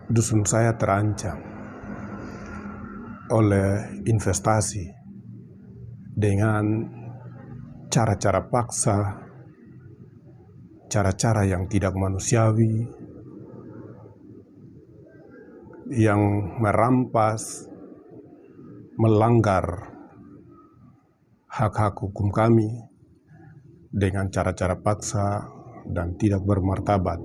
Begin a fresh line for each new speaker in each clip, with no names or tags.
dusun saya terancam oleh investasi dengan cara-cara paksa, cara-cara yang tidak manusiawi, yang merampas, melanggar hak-hak hukum kami dengan cara-cara paksa dan tidak bermartabat.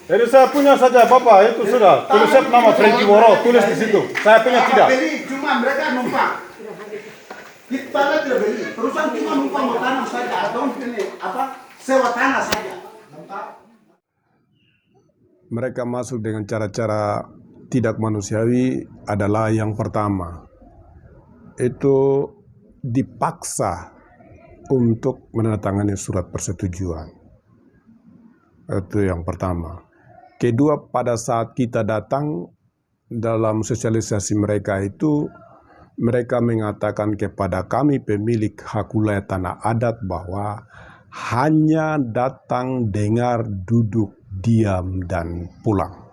Jadi saya punya saja Bapak, itu sudah. Tulis nama Frankie Woro, tulis di situ. Saya punya tidak.
Beli, cuma mereka numpang. Kita tidak beli. Perusahaan cuma numpang mau tanam saja atau sewa tanah saja.
Mereka masuk dengan cara-cara tidak manusiawi adalah yang pertama. Itu dipaksa untuk menandatangani surat persetujuan. Itu yang pertama. Kedua, pada saat kita datang dalam sosialisasi mereka itu, mereka mengatakan kepada kami pemilik hak wilayah tanah adat bahwa hanya datang, dengar, duduk, diam, dan pulang.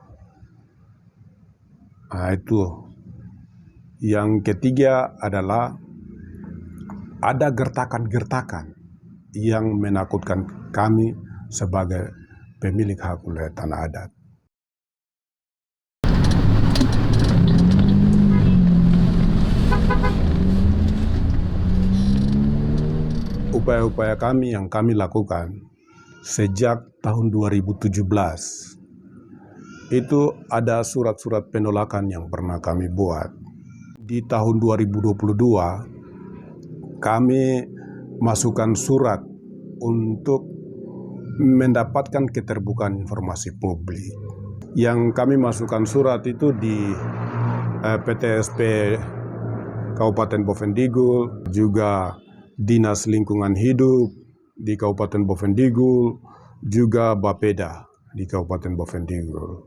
Nah, itu. Yang ketiga adalah ada gertakan-gertakan yang menakutkan kami sebagai pemilik hak wilayah tanah adat. Upaya-upaya kami yang kami lakukan sejak tahun 2017 itu ada surat-surat penolakan yang pernah kami buat. Di tahun 2022 kami masukkan surat untuk mendapatkan keterbukaan informasi publik. Yang kami masukkan surat itu di PTSP Kabupaten Bovendigul, juga Dinas Lingkungan Hidup di Kabupaten Bovendigul, juga Bapeda di Kabupaten Bovendigul.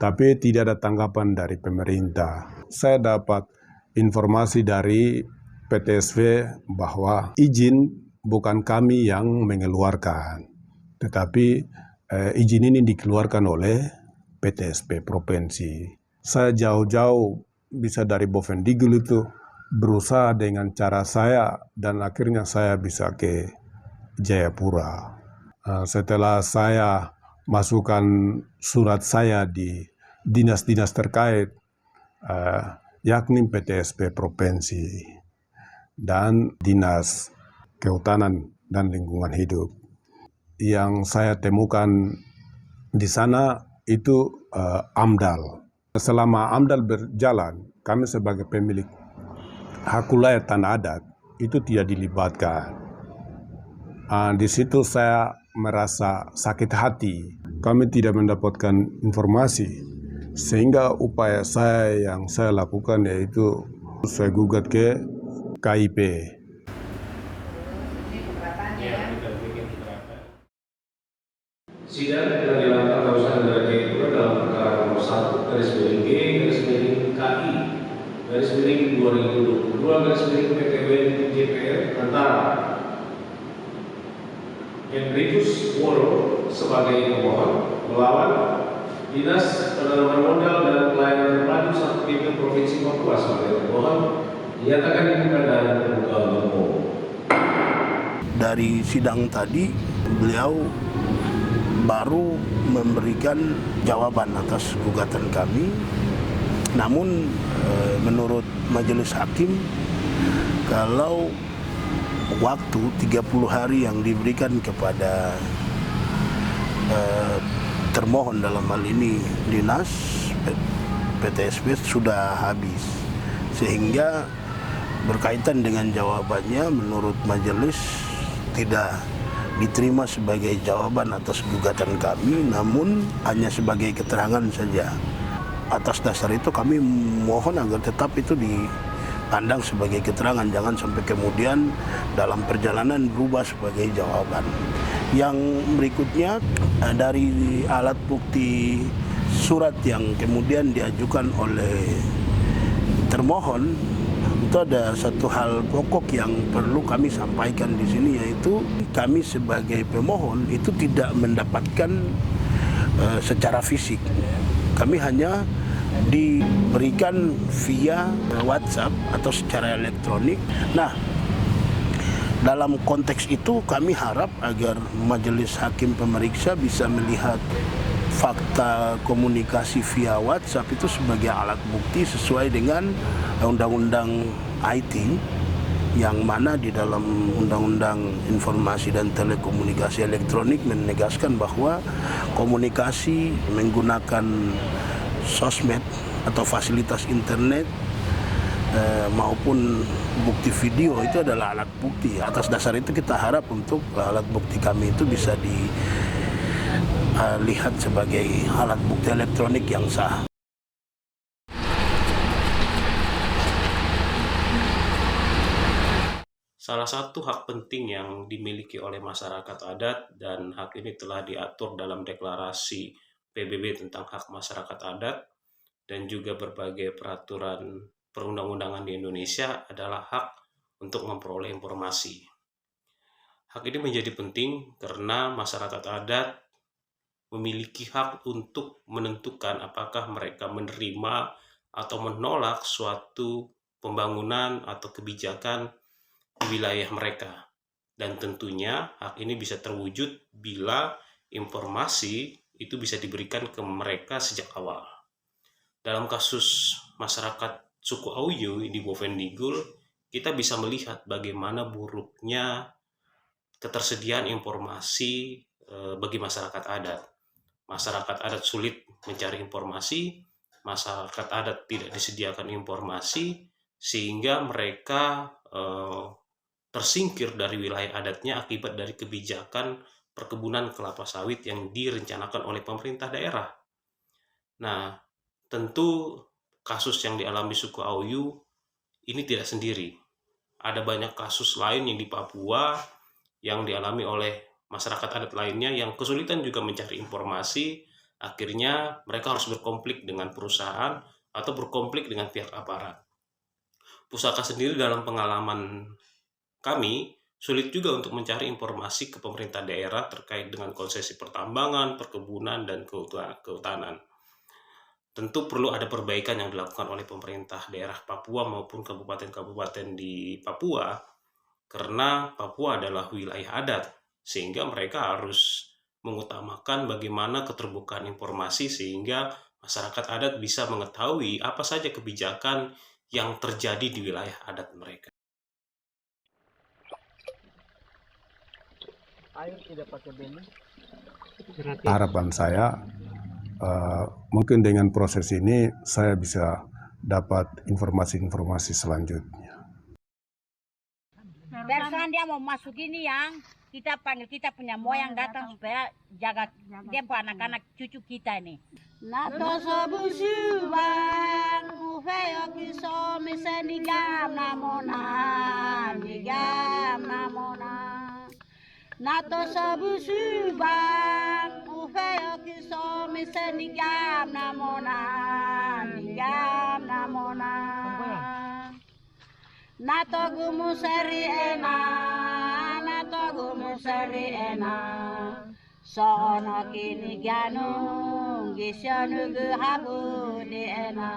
Tapi tidak ada tanggapan dari pemerintah. Saya dapat informasi dari PTSP bahwa izin bukan kami yang mengeluarkan, tetapi izin ini dikeluarkan oleh PTSP Provinsi. Saya jauh-jauh bisa dari Bovendigul itu berusaha dengan cara saya dan akhirnya saya bisa ke Jayapura. Setelah saya masukkan surat saya di dinas-dinas terkait, yakni PTSP Provinsi dan Dinas Kehutanan dan Lingkungan Hidup. Yang saya temukan di sana itu AMDAL. Selama AMDAL berjalan, kami sebagai pemilik hak wilayah tanah adat itu tidak dilibatkan. Di situ saya merasa sakit hati. Kami tidak mendapatkan informasi, sehingga upaya saya yang saya lakukan yaitu saya gugat ke KIP.
Sidang telah dilakukan Kausan Negara Jayapura dalam perkara nomor 1-G-2022-PTW-JPR antara Henrikus Woro sebagai pemohon melawan Dinas Penanaman Modal dan Pelayanan Terpadu Satu Pintu Provinsi Papua sebagai pemohon dinyatakan dibuka dan terbuka umum.
Dari sidang tadi beliau baru memberikan jawaban atas gugatan kami. Namun menurut majelis hakim, kalau waktu 30 hari yang diberikan kepada termohon dalam hal ini dinas PTSP sudah habis, sehingga berkaitan dengan jawabannya menurut majelis tidak diterima sebagai jawaban atas gugatan kami, namun hanya sebagai keterangan saja. Atas dasar itu kami mohon agar tetap itu dipandang sebagai keterangan, jangan sampai kemudian dalam perjalanan berubah sebagai jawaban. Yang berikutnya dari alat bukti surat yang kemudian diajukan oleh termohon, itu ada satu hal pokok yang perlu kami sampaikan di sini, yaitu kami sebagai pemohon itu tidak mendapatkan secara fisik. Kami hanya diberikan via WhatsApp atau secara elektronik. Nah, dalam konteks itu kami harap agar majelis hakim pemeriksa bisa melihat fakta komunikasi via WhatsApp itu sebagai alat bukti sesuai dengan Undang-Undang IT, yang mana di dalam Undang-Undang Informasi dan Telekomunikasi Elektronik menegaskan bahwa komunikasi menggunakan sosmed atau fasilitas internet maupun bukti video itu adalah alat bukti. Atas dasar itu kita harap untuk alat bukti kami itu bisa dilihat sebagai alat bukti elektronik yang sah.
Salah satu hak penting yang dimiliki oleh masyarakat adat, dan hak ini telah diatur dalam deklarasi PBB tentang hak masyarakat adat dan juga berbagai peraturan perundang-undangan di Indonesia, adalah hak untuk memperoleh informasi. Hak ini menjadi penting karena masyarakat adat memiliki hak untuk menentukan apakah mereka menerima atau menolak suatu pembangunan atau kebijakan di wilayah mereka. Dan tentunya hak ini bisa terwujud bila informasi itu bisa diberikan ke mereka sejak awal. Dalam kasus masyarakat suku Auyu di Bovendigul, kita bisa melihat bagaimana buruknya ketersediaan informasi bagi masyarakat adat. Masyarakat adat sulit mencari informasi, masyarakat adat tidak disediakan informasi, sehingga mereka tersingkir dari wilayah adatnya akibat dari kebijakan perkebunan kelapa sawit yang direncanakan oleh pemerintah daerah. Nah, tentu kasus yang dialami suku Auyu ini tidak sendiri. Ada banyak kasus lain yang di Papua yang dialami oleh masyarakat adat lainnya yang kesulitan juga mencari informasi. Akhirnya mereka harus berkonflik dengan perusahaan atau berkonflik dengan pihak aparat. Pusaka sendiri dalam pengalaman kami sulit juga untuk mencari informasi ke pemerintah daerah terkait dengan konsesi pertambangan, perkebunan, dan kehutanan. Tentu perlu ada perbaikan yang dilakukan oleh pemerintah daerah Papua maupun kabupaten-kabupaten di Papua, karena Papua adalah wilayah adat, sehingga mereka harus mengutamakan bagaimana keterbukaan informasi sehingga masyarakat adat bisa mengetahui apa saja kebijakan yang terjadi di wilayah adat mereka.
Air tidak pakai benih.
Harapan saya mungkin dengan proses ini saya bisa dapat informasi-informasi selanjutnya.
Persoalan dia mau masuk ini yang kita panggil, kita punya moyang datang supaya jaga dia anak-anak cucu kita ini. Nato sobusu bang ufeyo kiso misenigam namona nigam namona. Nato sobusu bang ufeyo kiso misenigam namona nigam namona. Nato gumuseri ena, nato gumuseri ena. Sono kini ganung, gisyonu guhabu di ena.